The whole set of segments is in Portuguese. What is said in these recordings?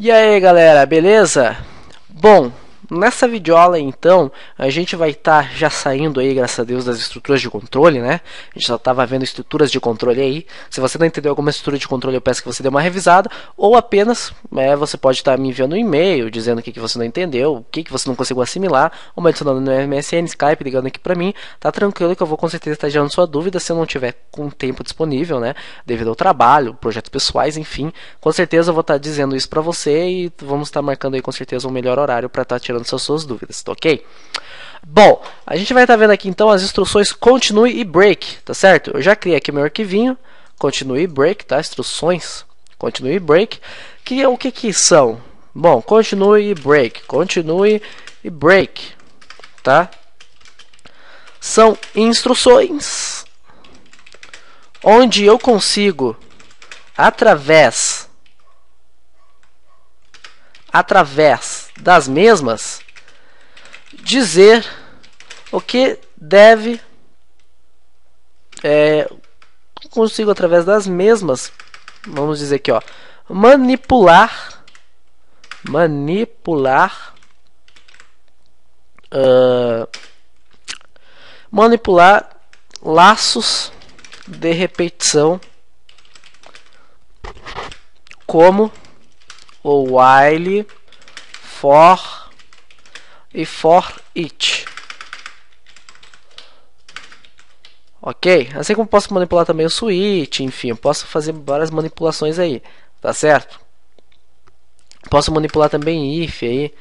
E aí galera, beleza? Bom, nessa videoaula então a gente vai estar já saindo aí, graças a Deus, das estruturas de controle, né? A gente já estava vendo estruturas de controle aí. Se você não entendeu alguma estrutura de controle, eu peço que você dê uma revisada, ou apenas você pode estar me enviando um e-mail dizendo o que você não entendeu, o que você não conseguiu assimilar, ou me adicionando no MSN, Skype, ligando aqui pra mim. Tá tranquilo que eu vou com certeza estar gerando sua dúvida se eu não tiver com tempo disponível, né? Devido ao trabalho, projetos pessoais, enfim. Com certeza eu vou estar dizendo isso pra você e vamos estar marcando aí com certeza um melhor horário para estar tirando suas dúvidas, tá ok? Bom, a gente vai estar vendo aqui então as instruções continue e break, tá certo? Eu já criei aqui meu arquivinho, continue e break, tá? Instruções continue e break, que é o que são? Bom, continue e break, tá? São instruções onde eu consigo através das mesmas dizer o que deve consigo através das mesmas, vamos dizer aqui, ó, manipular laços de repetição como o while, for e for each. Ok? Assim como posso manipular também o switch, enfim, eu posso fazer várias manipulações aí, tá certo? Posso manipular também if aí.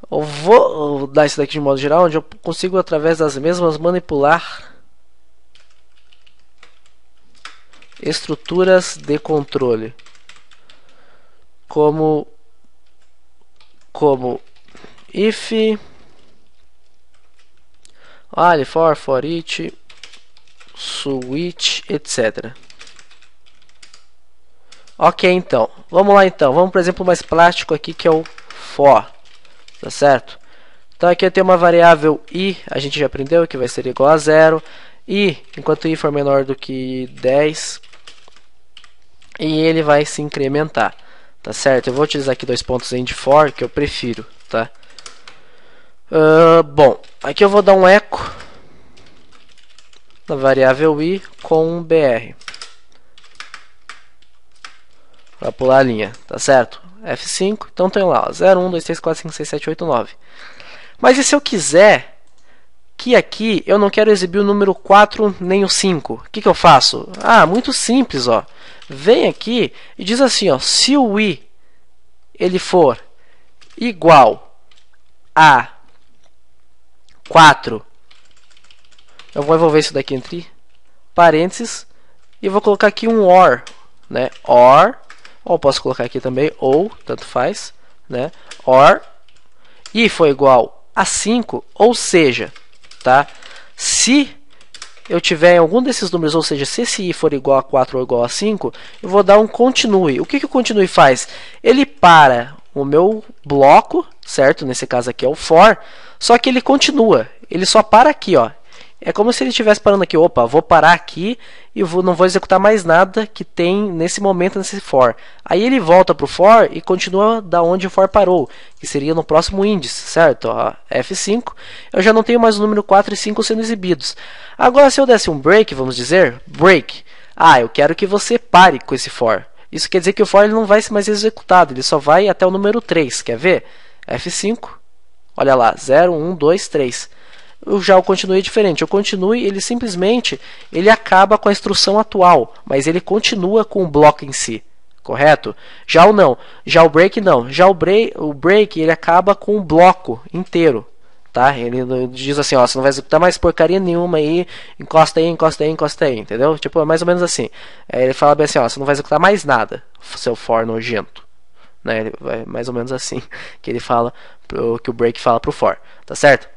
Eu vou dar isso daqui de modo geral, onde eu consigo através das mesmas manipular estruturas de controle como if, while, for each, switch, etc. Ok, então, vamos lá então, vamos para o exemplo mais prático aqui que é o for, tá certo? Então aqui eu tenho uma variável i, a gente já aprendeu que vai ser igual a 0, e enquanto i for menor do que 10, e ele vai se incrementar. Tá certo? Eu vou utilizar aqui dois pontos end for, que eu prefiro, tá? Bom, aqui eu vou dar um eco na variável i com um br para pular a linha, tá certo? F5, então tem lá, ó, 0, 1, 2, 3, 4, 5, 6, 7, 8, 9. Mas e se eu quiser que aqui eu não quero exibir o número 4 nem o 5? O que eu faço? Ah, muito simples, ó. Vem aqui e diz assim, ó, se o i ele for igual a 4, eu vou envolver isso daqui entre parênteses e vou colocar aqui um OR, né? OR, ou posso colocar aqui também ou, tanto faz, né? OR i for igual a 5, ou seja, tá? Se eu tiver em algum desses números, ou seja, se esse i for igual a 4 ou igual a 5, eu vou dar um continue. O que o continue faz? Ele para o meu bloco, certo? Nesse caso aqui é o for, só que ele continua. Ele só para aqui, ó. É como se ele estivesse parando aqui. Opa, vou parar aqui e não vou executar mais nada que tem nesse momento nesse for. Aí ele volta para o for e continua da onde o for parou, que seria no próximo índice, certo? Ó, F5. Eu já não tenho mais o número 4 e 5 sendo exibidos. Agora, se eu desse um break, vamos dizer, break. Ah, eu quero que você pare com esse for. Isso quer dizer que o for ele não vai ser mais executado, ele só vai até o número 3. Quer ver? F5. Olha lá, 0, 1, 2, 3. Já o continue é diferente. O continue, ele simplesmente ele acaba com a instrução atual, mas ele continua com o bloco em si, correto? Já o não, já o break não. Já o break ele acaba com o bloco inteiro, tá? Ele diz assim, ó, você não vai executar mais porcaria nenhuma aí, encosta aí, encosta aí, encosta aí, entendeu? Tipo, é mais ou menos assim. Ele fala bem assim, ó, você não vai executar mais nada, seu for nojento, né? Ele vai mais ou menos assim que ele fala, que o break fala pro for, tá certo?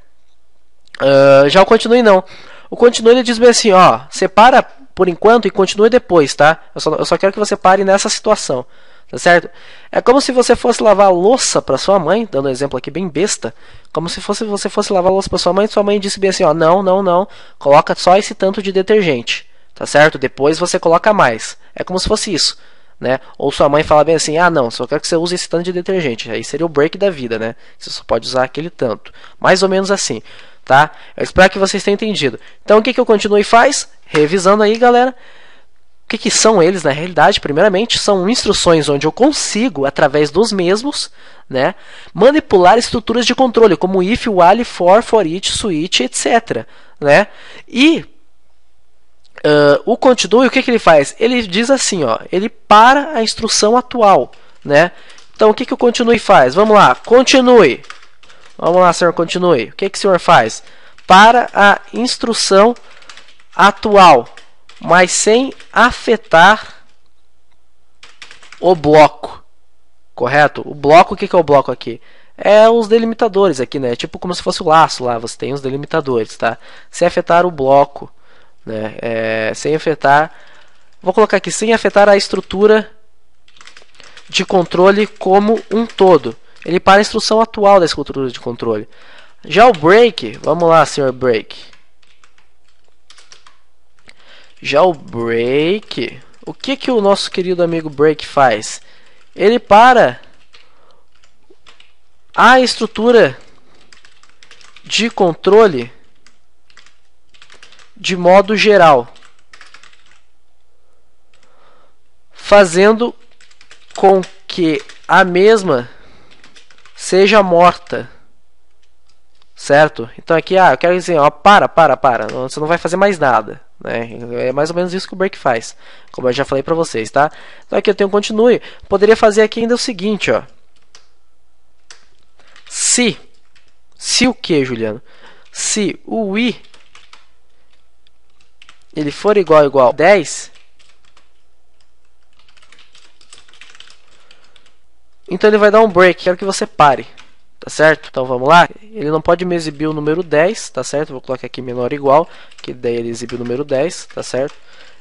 Já o continue não. O continue ele diz bem assim, ó, separa por enquanto e continue depois, tá? Eu só quero que você pare nessa situação, tá certo? É como se você fosse lavar a louça para sua mãe, dando um exemplo aqui bem besta, como se você fosse lavar a louça para sua mãe disse bem assim, ó, não, coloca só esse tanto de detergente, tá certo? Depois você coloca mais. É como se fosse isso. né? Ou sua mãe fala bem assim, ah não, só quero que você use esse tanto de detergente. Aí seria o break da vida, né? Você só pode usar aquele tanto. Mais ou menos assim, tá? Eu espero que vocês tenham entendido. Então o que o continue faz? Revisando aí, galera. O que são eles na realidade? Primeiramente, são instruções onde eu consigo, através dos mesmos, né, manipular estruturas de controle, como if, while, for each, switch, etc. Né? E o continue, o que ele faz? Ele diz assim, ó, ele para a instrução atual. Né? Então, o que o continue faz? Vamos lá, continue. Vamos lá, senhor, continue. O que o senhor faz? Para a instrução atual, mas sem afetar o bloco, correto? O bloco, o que é o bloco aqui? É os delimitadores aqui, né? Tipo como se fosse o laço lá, você tem os delimitadores, tá? Sem afetar o bloco, né? Sem afetar, vou colocar aqui, sem afetar a estrutura de controle como um todo. Ele para a instrução atual da estrutura de controle. Já o break, vamos lá, senhor break. Já o break, o que o nosso querido amigo break faz? Ele para a estrutura de controle de modo geral, fazendo com que a mesma seja morta. Certo? Então aqui, eu quero dizer, ó, para, você não vai fazer mais nada, né? É mais ou menos isso que o break faz, como eu já falei pra vocês, tá? Então aqui eu tenho um continue, poderia fazer aqui ainda o seguinte, ó. Se o que, Juliano? Se o i ele for igual a 10, então ele vai dar um break, quero que você pare. Tá certo? Então vamos lá. Ele não pode me exibir o número 10, tá certo? Vou colocar aqui menor ou igual, que daí ele exibe o número 10, tá certo?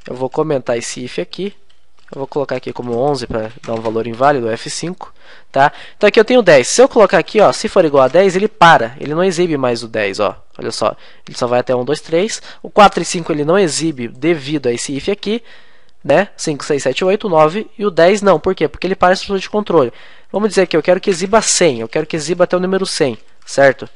Eu vou comentar esse if aqui. Eu vou colocar aqui como 11 para dar um valor inválido, F5, tá? Então aqui eu tenho 10. Se eu colocar aqui, ó, se for igual a 10, ele para. Ele não exibe mais o 10, ó. Olha só. Ele só vai até 1, 2, 3. O 4 e 5 ele não exibe devido a esse if aqui, né? 5, 6, 7, 8, 9 e o 10 não. Por quê? Porque ele para a estrutura de controle. Vamos dizer que eu quero que exiba 100. Eu quero que exiba até o número 100, certo?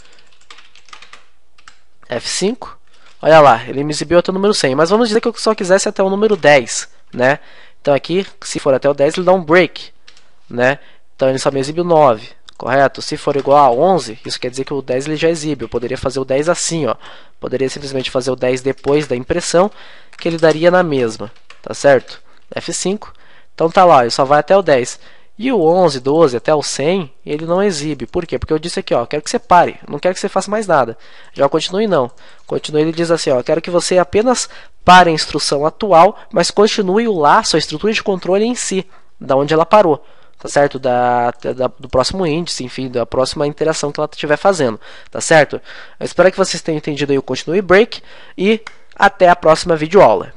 F5. Olha lá, ele me exibiu até o número 100. Mas vamos dizer que eu só quisesse até o número 10, né? Então aqui, se for até o 10, ele dá um break, né? Então ele só me exibe o 9, correto? Se for igual a 11, isso quer dizer que o 10 ele já exibe. Eu poderia fazer o 10 assim, ó. Poderia simplesmente fazer o 10 depois da impressão, que ele daria na mesma, tá certo? F5. Então tá lá, ele só vai até o 10. E o 11, 12, até o 100, ele não exibe. Por quê? Porque eu disse aqui, ó, quero que você pare, não quero que você faça mais nada. Já o continue não. Continue ele diz assim, ó, quero que você apenas pare a instrução atual, mas continue o laço, a estrutura de controle em si, da onde ela parou, tá certo? Do próximo índice, enfim, da próxima interação que ela estiver fazendo, tá certo? Eu espero que vocês tenham entendido aí o continue break e até a próxima videoaula.